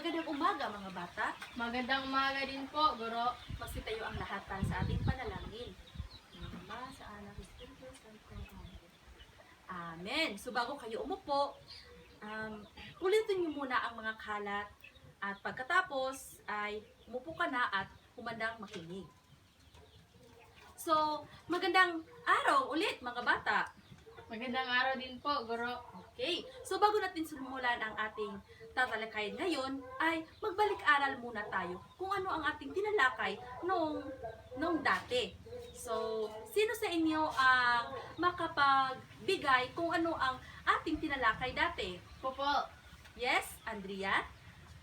Magandang umaga mga bata. Magandang umaga din po, Guro. Magsitayo ang lahat para sa ating panalangin. Ama, sa anak, Espiritu Santo. Amen. So bago kayo umupo, ulitin niyo muna ang mga kalat at pagkatapos ay umupo ka na at humandang makinig. So, magandang araw ulit mga bata. Magandang araw din po, Guro. Okay, so bago natin simulan ang ating tatalakayin ngayon, ay magbalik-aral muna tayo kung ano ang ating tinalakay nung dati. So, sino sa inyo ang makapagbigay kung ano ang ating tinalakay dati? Popo, Yes, Andrea?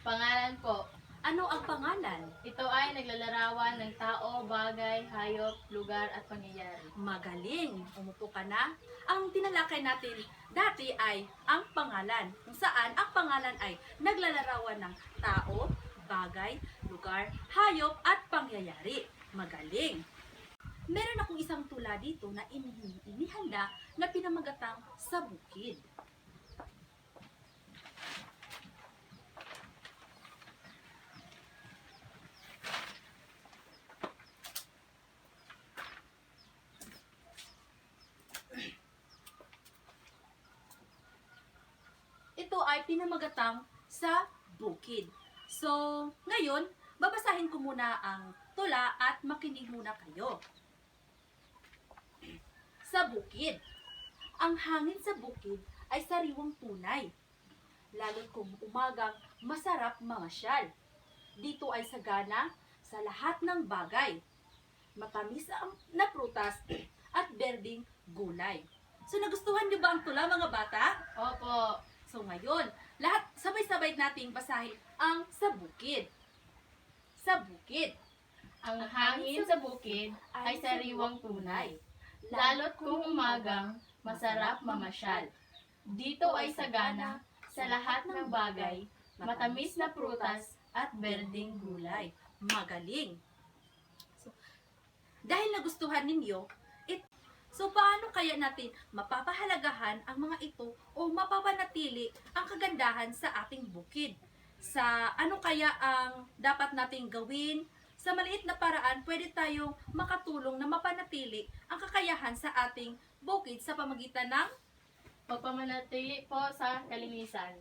pangalan po. Ano ang pangalan? Ito ay naglalarawan ng tao, bagay, hayop, lugar at pangyayari. Magaling. Umupo ka na. Ang tinalakay natin dati ay ang pangalan. Kung saan ang pangalan ay naglalarawan ng tao, bagay, lugar, hayop at pangyayari. Magaling. Meron akong isang tula dito na inihanda na pinamagatang sa bukid. Ito ay pinamagatang sa bukid. So, ngayon, babasahin ko muna ang tula at makinig muna kayo. Sa bukid. Ang hangin sa bukid ay sariwang tunay. Lalo't kung umagang masarap mamasyal. Dito ay sagana sa lahat ng bagay. Matamis na prutas at berding gulay. So, nagustuhan niyo ba ang tula mga bata? Opo, So ngayon, lahat sabay-sabay nating basahin ang sa bukid. Sa bukid. ang hangin sa bukid ay sariwang tunay. Lalo't kung umagang masarap mamasyal. Dito ay sagana sa lahat ng bagay, matamis na prutas at berding gulay. Magaling. So, dahil nagustuhan ninyo, so paano kaya natin mapapahalagahan ang mga ito o mapapanatili ang kagandahan sa ating bukid? Sa ano kaya ang dapat nating gawin? Sa maliit na paraan, pwede tayong makatulong na mapanatili ang kakayahan sa ating bukid sa pamagitan ng Pagpamanatili po sa kalinisan.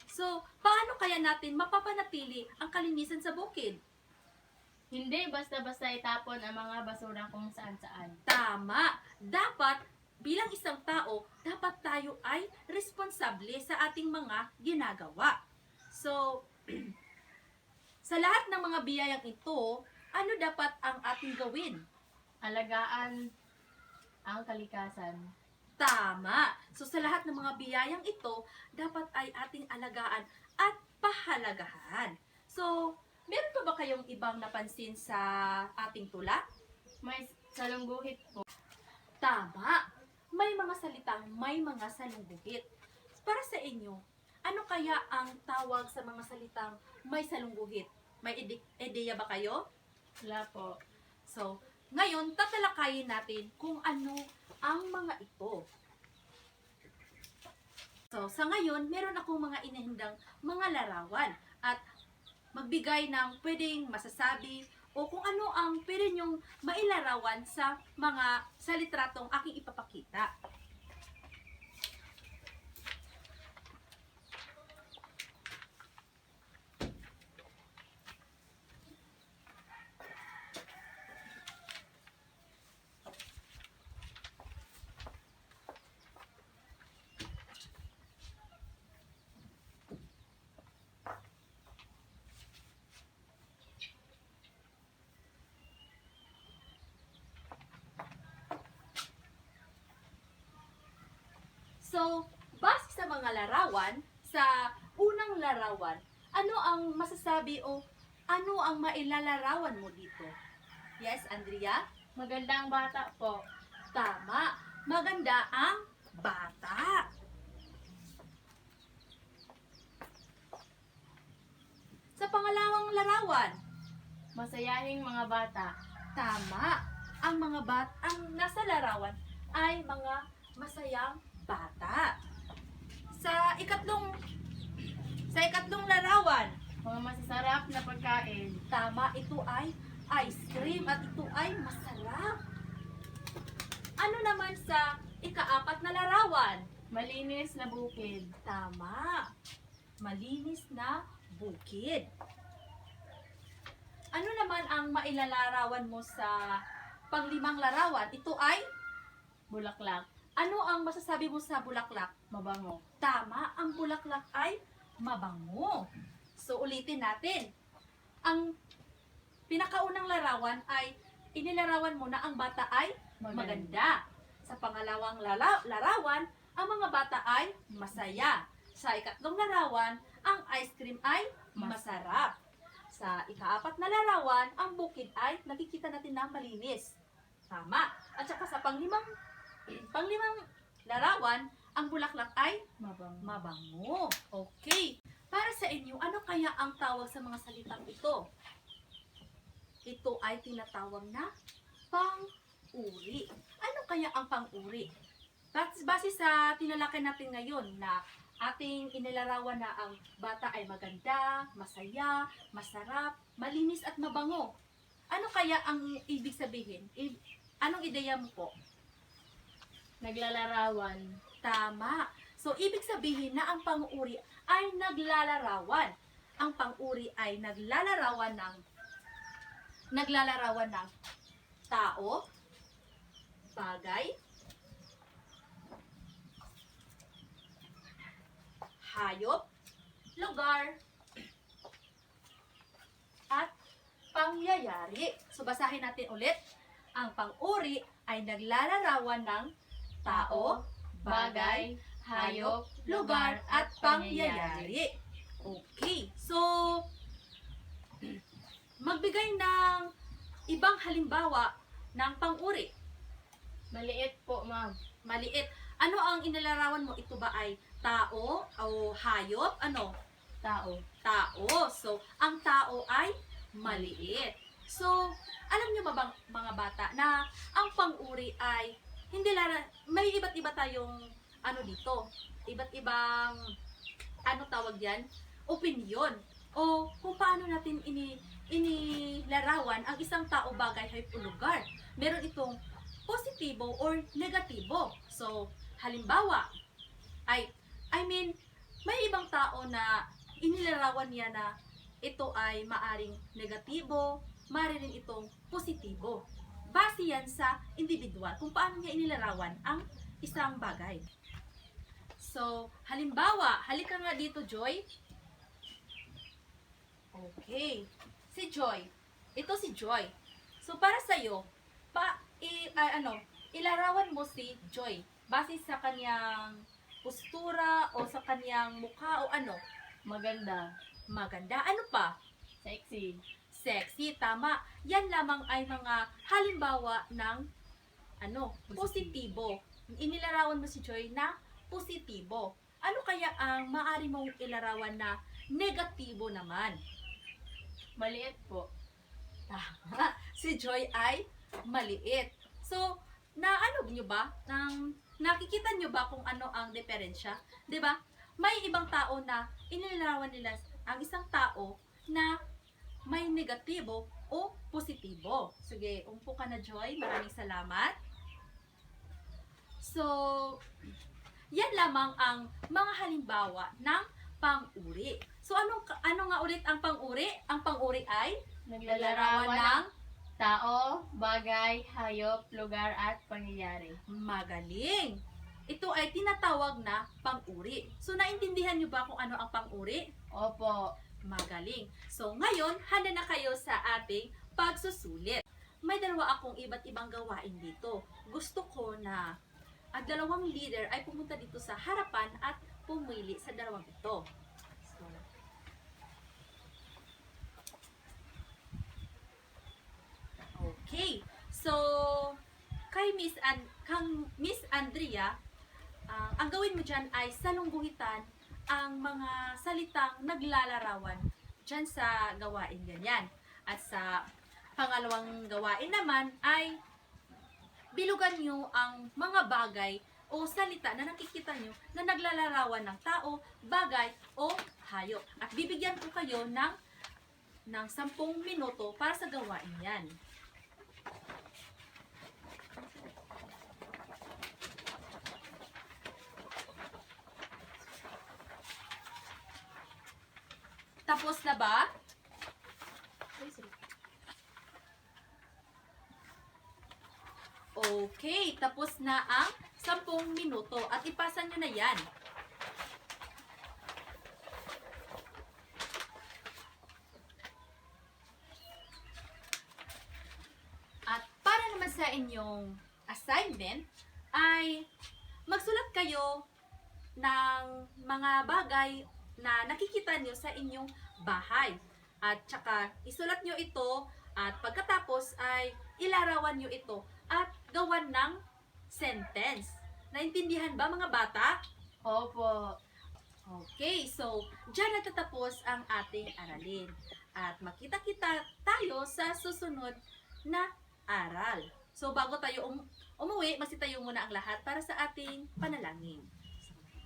So, paano kaya natin mapapanatili ang kalinisan sa bukid? Hindi basta-basta itapon ang mga basura kung saan-saan. Tama! Dapat, bilang isang tao, dapat tayo ay responsable sa ating mga ginagawa. So, sa lahat ng mga biyayang ito, ano dapat ang ating gawin? Alagaan ang kalikasan. Tama! So, sa lahat ng mga biyayang ito, dapat ay ating alagaan at pahalagahan. So, meron pa ba kayong ibang napansin sa ating tula? May salungguhit po. Tama! May mga salitang may mga salungguhit. Para sa inyo, ano kaya ang tawag sa mga salitang may salungguhit? May ideya ba kayo? Wala po. So, ngayon, tatalakayin natin kung ano ang mga ito. So, sa ngayon, meron akong mga inihindang mga larawan at magbigay ng pwedeng masasabi o kung ano ang pwede nyong mailarawan sa mga salitratong aking ipapakita. So, base sa mga larawan, sa unang larawan, ano ang masasabi o ano ang mailalarawan mo dito? Yes, Andrea? Magandang bata po. Tama. Maganda ang bata. Sa pangalawang larawan, Masayahing mga bata. tama. Ang nasa larawan ay mga masayang bata. Sa ikatlong larawan, Mga masasarap na pagkain. Tama, ito ay ice cream at ito ay masarap. Ano naman sa ika-4 na larawan? Malinis na bukid. Tama. Malinis na bukid. Ano naman ang mailalarawan mo sa pang-5 larawan? Ito ay, Bulaklak. ano ang masasabi mo sa bulaklak? Mabango. Tama, ang bulaklak ay mabango. So, ulitin natin. Ang pinakaunang larawan ay inilarawan mo na ang bata ay maganda. Sa pangalawang larawan, ang mga bata ay masaya. Sa ika-3 larawan, ang ice cream ay masarap. Sa ika-4 na larawan, ang bukid ay nakikita natin na malinis. Tama. At saka sa pang-5 larawan, ang bulaklak ay Mabango. mabango. Okay. Para sa inyo, ano kaya ang tawag sa mga salitang ito? Ito ay tinatawag na pang-uri. Ano kaya ang pang-uri? Base sa tinalakay natin ngayon na ating inilarawan na ang bata ay maganda, masaya, masarap, malinis at mabango. Ano kaya ang ibig sabihin? Anong ideya mo po? Naglalarawan. Tama. So, ibig sabihin na ang pang-uri ay naglalarawan. Ang pang-uri ay naglalarawan ng tao, bagay, hayop, lugar, at pangyayari. So, basahin natin ulit. Ang pang-uri ay naglalarawan ng tao, bagay, hayop, lugar, at pangyayari. Okay. So, magbigay ng ibang halimbawa ng pang-uri. Maliit po, ma'am. Maliit. Ano ang inilarawan mo? Ito ba ay tao o hayop? Ano? Tao. Tao. So, ang tao ay maliit. So, alam nyo ba bang mga bata na ang pang-uri ay hindi may iba't iba tayong ano dito, iba't ibang ano tawag yan, opinion o kung paano natin inilarawan ang isang tao, bagay, hayop o lugar. Meron itong positibo or negatibo. So, halimbawa, may ibang tao na inilarawan niya na ito ay maaring negatibo, maaring rin itong positibo. Base yan sa individual, kung paano niya inilarawan ang isang bagay. So, halimbawa, halika nga dito, Joy. Okay. Si Joy. Ito si Joy. So, para sa'yo, ilarawan mo si Joy base sa kanyang postura o sa kanyang mukha o ano? Maganda. Maganda. Ano pa? Sexy. Sexy, tama. Yan lamang ay mga halimbawa ng positibo. Inilarawan mo si Joy na positibo. Ano kaya ang maaari mong ilarawan na negatibo naman? Maliit po. Tama. Si Joy ay maliit. So, nakikita nyo ba kung ano ang diferensya? 'Di ba? May ibang tao na inilarawan nila ang isang tao na may negatibo o positibo. Sige, umpo ka na, Joy. Maraming salamat. So, yan lamang ang mga halimbawa ng pang-uri. So, ano nga ulit ang pang-uri? Ang pang-uri ay Naglalarawan ng tao, bagay, hayop, lugar, at pangyayari. magaling. Ito ay tinatawag na pang-uri. So, naintindihan nyo ba kung ano ang pang-uri? Opo. Magaling. So, ngayon, handa na kayo sa ating pagsusulit. May dalawa akong iba't ibang gawain dito. Gusto ko na ang dalawang leader ay pumunta dito sa harapan at pumili sa dalawang ito. So, okay. So, kay Miss Andrea, ang gawin mo dyan ay salungguhitan ang mga salitang naglalarawan dyan sa gawain ganyan. At sa pangalawang gawain naman ay bilugan nyo ang mga bagay o salita na nakikita nyo na naglalarawan ng tao, bagay o hayop. At bibigyan ko kayo ng ng 10 minuto para sa gawain yan. Tapos na ba? Okay, tapos na ang 10 minuto at ipasa nyo na yan. At para naman sa inyong assignment ay magsulat kayo ng mga bagay na nakikita nyo sa inyong bahay. At saka isulat nyo ito at pagkatapos ay ilarawan nyo ito at gawan ng sentence. Naintindihan ba mga bata? Opo. Okay, so dyan natatapos ang ating aralin. At makita-kita tayo sa susunod na aral. So bago tayo umuwi, magsitayo muna ang lahat para sa ating panalangin.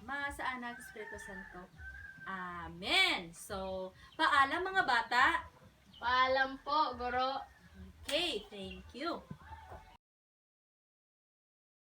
Ama, sa Anak, Espiritu Santo. Amen. So, paalam mga bata. Paalam po, Guro. Okay, thank you.